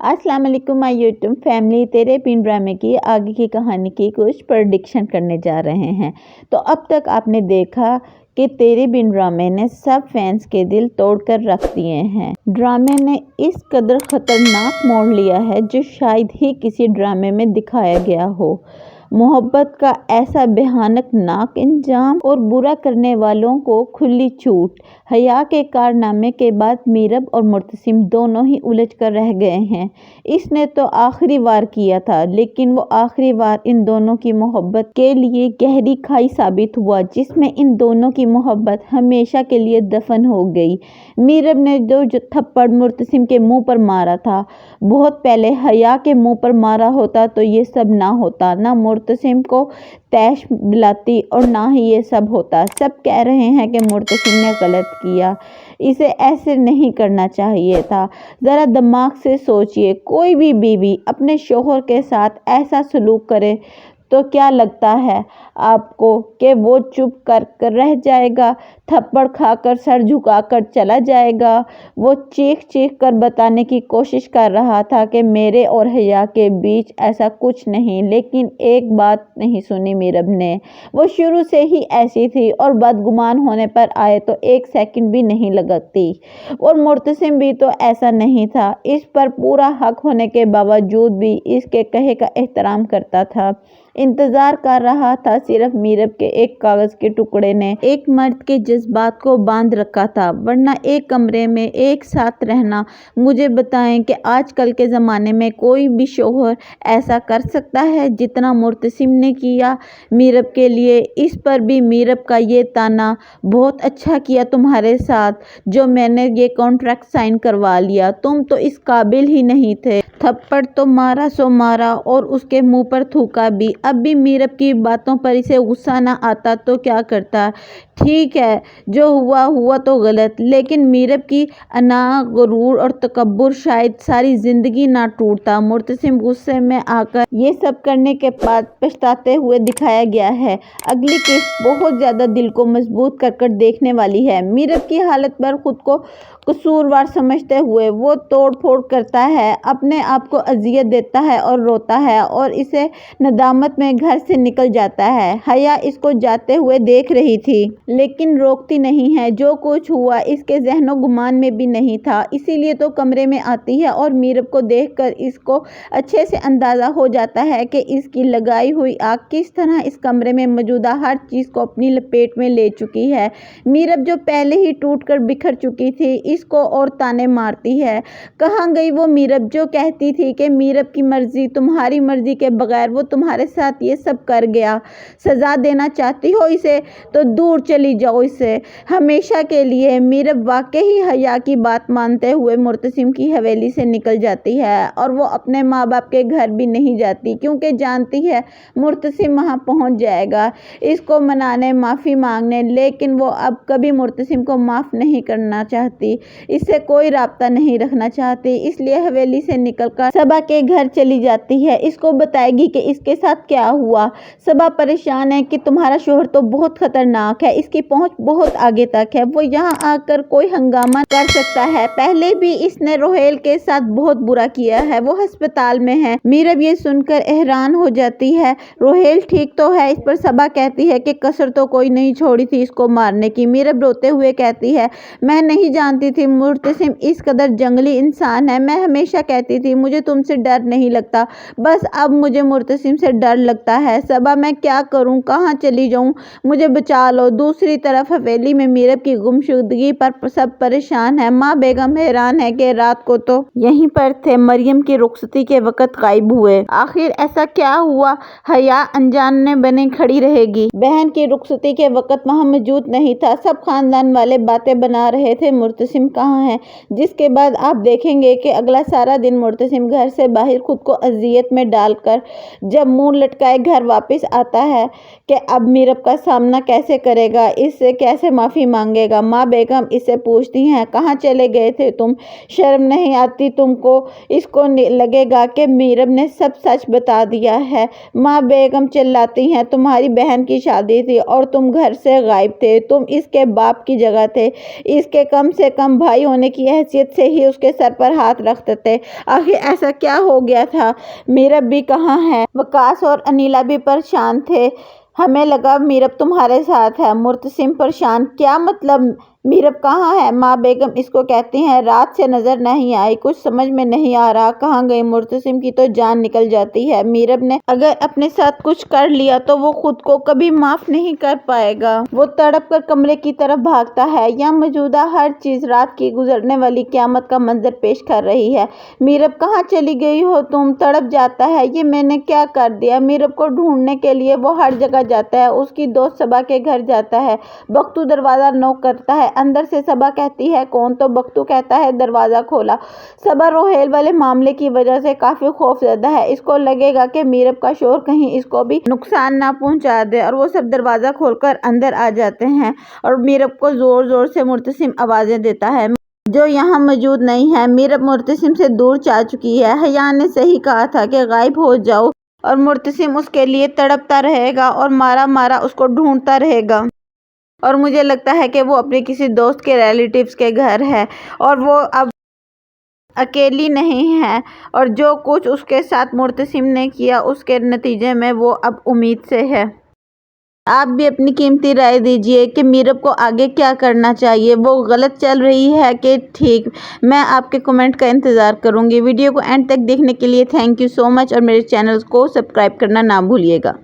अस्सलाम वालेकुम my YouTube family. तेरे पिन ड्रामे की आगे की कहानी की कुछ प्रेडिक्शन करने जा रहे हैं। तो अब तक आपने देखा कि तेरे बिन ड्रामे ने सब फैंस के दिल तोड़कर रख दिए हैं। ड्रामे ने इस कदर खतरनाक मोड़ लिया है जो शायद ही किसी ड्रामे में दिखाया गया हो। मोहब्बत का ऐसा भयानक नाक इंजाम और बुरा करने वालों को खुली छूट। हया के कारनामे के बाद मीरब और मुर्तसिम दोनों ही उलझ कर रह गए हैं। इसने तो आखिरी वार किया था, लेकिन वो आखिरी वार इन दोनों की मोहब्बत के लिए गहरी खाई साबित हुआ, जिसमें इन दोनों की मोहब्बत हमेशा के लिए दफन हो गई। मीरब ने जो थप्पड़ मुर्तसिम के मुंह पर मारा था, बहुत पहले हया के मुंह पर मारा होता तो ये सब ना होता, ना मुर्तसिम को तैश दिलाती और ना ही ये सब होता। सब कह रहे हैं कि मुर्तसिम ने गलत किया, इसे ऐसे नहीं करना चाहिए था। ज़रा दिमाग से सोचिए, कोई भी बीवी अपने शोहर के साथ ऐसा सलूक करे तो क्या लगता है आपको कि वो चुप कर रह जाएगा, थप्पड़ खाकर सर झुकाकर चला जाएगा? वो चीख कर बताने की कोशिश कर रहा था कि मेरे और हया के बीच ऐसा कुछ नहीं, लेकिन एक बात नहीं सुनी मीरब ने। वो शुरू से ही ऐसी थी और बदगुमान होने पर आए तो एक सेकंड भी नहीं लगती। और मुर्तसिम भी तो ऐसा नहीं था, इस पर पूरा हक होने के बावजूद भी इसके कहे का एहतराम करता था। इंतजार कर रहा था सिर्फ मीरब के एक कागज के टुकड़े ने एक मर्द के जज्बात को बांध रखा था, वरना एक कमरे में एक साथ रहना। मुझे बताएं कि आजकल के ज़माने में कोई भी शोहर ऐसा कर सकता है जितना मुर्तसिम ने किया मीरब के लिए। इस पर भी मीरब का ये ताना, बहुत अच्छा किया तुम्हारे साथ जो मैंने ये कॉन्ट्रैक्ट साइन करवा लिया, तुम तो इस काबिल ही नहीं थे। थप्पड़ तो मारा सो मारा और उसके मुंह पर थूका भी। अब भी मीरब की बातों पर इसे गुस्सा ना आता तो क्या करता? ठीक है, जो हुआ हुआ तो गलत, लेकिन मीरब की अना, गुरूर और तकब्बुर शायद सारी जिंदगी ना टूटता। मुर्तसिम गुस्से में आकर ये सब करने के बाद पछताते हुए दिखाया गया है। अगली किस्त बहुत ज़्यादा दिल को मजबूत कर देखने वाली है। मीरब की हालत पर खुद को कसूरवार समझते हुए वो तोड़ फोड़ करता है, अपने आप को अजियत देता है और रोता है और इसे नदामत में घर से निकल जाता है। हया इसको जाते हुए देख रही थी, लेकिन रोकती नहीं है। जो कुछ हुआ इसके ज़हनो गुमान में भी नहीं था, इसीलिए तो कमरे में आती है और मीरब को देखकर इसको अच्छे से अंदाज़ा हो जाता है कि इसकी लगाई हुई आग किस तरह इस कमरे में मौजूदा हर चीज़ को अपनी लपेट में ले चुकी है। मीरब जो पहले ही टूट कर बिखर चुकी थी, इसको और ताने मारती है। कहाँ गई वो मीरब जो कहती थी कि मीरब की मर्जी, तुम्हारी मर्जी के बगैर वो तुम्हारे साथ ये सब कर गया। सजा देना चाहती हो इसे तो दूर चली जाओ इससे हमेशा के लिए। मीरब वाकई हया की बात मानते हुए मुर्तसिम की हवेली से निकल जाती है और वो अपने माँ बाप के घर भी नहीं जाती, क्योंकि जानती है मुर्तसिम वहाँ पहुँच जाएगा इसको मनाने, माफ़ी मांगने। लेकिन वो अब कभी मुर्तसिम को माफ़ नहीं करना चाहती, इससे कोई राब्ता नहीं रखना चाहती, इसलिए हवेली से निकलकर सबा के घर चली जाती है। इसको बताएगी कि इसके साथ क्या हुआ। सबा परेशान है कि तुम्हारा शोहर तो बहुत खतरनाक है, इसकी पहुंच बहुत आगे तक है, वो यहाँ आकर कोई हंगामा कर सकता है। पहले भी इसने रोहेल के साथ बहुत बुरा किया है, वो अस्पताल में है। मीरब ये सुनकर हैरान हो जाती है। रोहेल ठीक तो है, इस पर सबा कहती है कि कसर तो कोई नहीं छोड़ी थी इसको मारने की। मीरब रोते हुए कहती है, मैं नहीं जानती थी मुर्तसिम इस कदर जंगली इंसान है। मैं हमेशा कहती थी मुझे तुमसे डर नहीं लगता, बस अब मुझे मुर्तसिम से डर लगता है। सबा मैं क्या करूं, कहाँ चली जाऊं, मुझे बचा लो। दूसरी तरफ हवेली में मीरब की गुमशुदगी पर सब परेशान है। माँ बेगम हैरान है कि रात को तो यहीं पर थे, मरियम की रुखसती के वक्त गायब हुए, आखिर ऐसा क्या हुआ? हया अनजाने बने खड़ी रहेगी। बहन की रुखसती के वक्त वहाँ मौजूद नहीं था, सब खानदान वाले बातें बना रहे थे मुर्तसिम कहाँ है। जिसके बाद आप देखेंगे कि अगला सारा दिन मुर्तसिम घर से बाहर खुद को अजियत में डालकर जब मुंह लटकाए घर वापस आता है कि अब मीरब का सामना कैसे करेगा। करेगा, इससे कैसे माफ़ी मांगेगा। माँ बेगम इससे पूछती हैं, कहाँ चले गए थे तुम, शर्म नहीं आती तुमको। इसको लगेगा कि मीरब ने सब सच बता दिया है। माँ बेगम चिल्लाती हैं, तुम्हारी बहन की शादी थी और तुम घर से गायब थे, तुम इसके बाप की जगह थे, इसके कम से कम भाई होने की हैसियत से ही उसके सर पर हाथ रखते थे। आखिर ऐसा क्या हो गया था, मीरब भी कहाँ है। वकास और अनीला भी परेशान थे, हमें लगा मीरब तुम्हारे साथ है। मुर्तसिम परेशान, क्या मतलब, मीरब कहाँ है। माँ बेगम इसको कहती हैं, रात से नजर नहीं आई, कुछ समझ में नहीं आ रहा कहाँ गई। मुर्तसिम की तो जान निकल जाती है, मीरब ने अगर अपने साथ कुछ कर लिया तो वो खुद को कभी माफ नहीं कर पाएगा। वो तड़प कर कमरे की तरफ भागता है। यहाँ मौजूदा हर चीज रात की गुजरने वाली क्यामत का मंजर पेश कर रही है। मीरब कहाँ चली गई हो तुम, तड़प जाता है, ये मैंने क्या कर दिया। मीरब को ढूंढने के लिए वो हर जगह जाता है, उसकी दोस्त सबा के घर जाता है। बख्तू दरवाजा नॉक करता है, अंदर से सबा कहती है कौन, तो बख्तू कहता है दरवाजा खोला। सबा रोहेल वाले मामले की वजह से काफी खौफजदा है, इसको लगेगा कि मीरब का शोर कहीं इसको भी नुकसान ना पहुंचा दे, और वो सब दरवाजा खोलकर अंदर आ जाते हैं और मीरब को जोर जोर से मुर्तसिम आवाजें देता है, जो यहाँ मौजूद नहीं है। मीरब मुर्तसिम से दूर जा चुकी है। हया ने सही कहा था कि गायब हो जाओ, और मुर्तसिम उसके लिए तड़पता रहेगा और मारा मारा उसको ढूंढता रहेगा। और मुझे लगता है कि वो अपने किसी दोस्त के रिलेटिव्स के घर है और वो अब अकेली नहीं है, और जो कुछ उसके साथ मुर्तसिम ने किया उसके नतीजे में वो अब उम्मीद से है। आप भी अपनी कीमती राय दीजिए कि मीरब को आगे क्या करना चाहिए, वो गलत चल रही है कि ठीक। मैं आपके कमेंट का इंतज़ार करूंगी। वीडियो को एंड तक देखने के लिए थैंक यू सो मच, और मेरे चैनल को सब्सक्राइब करना ना भूलिएगा।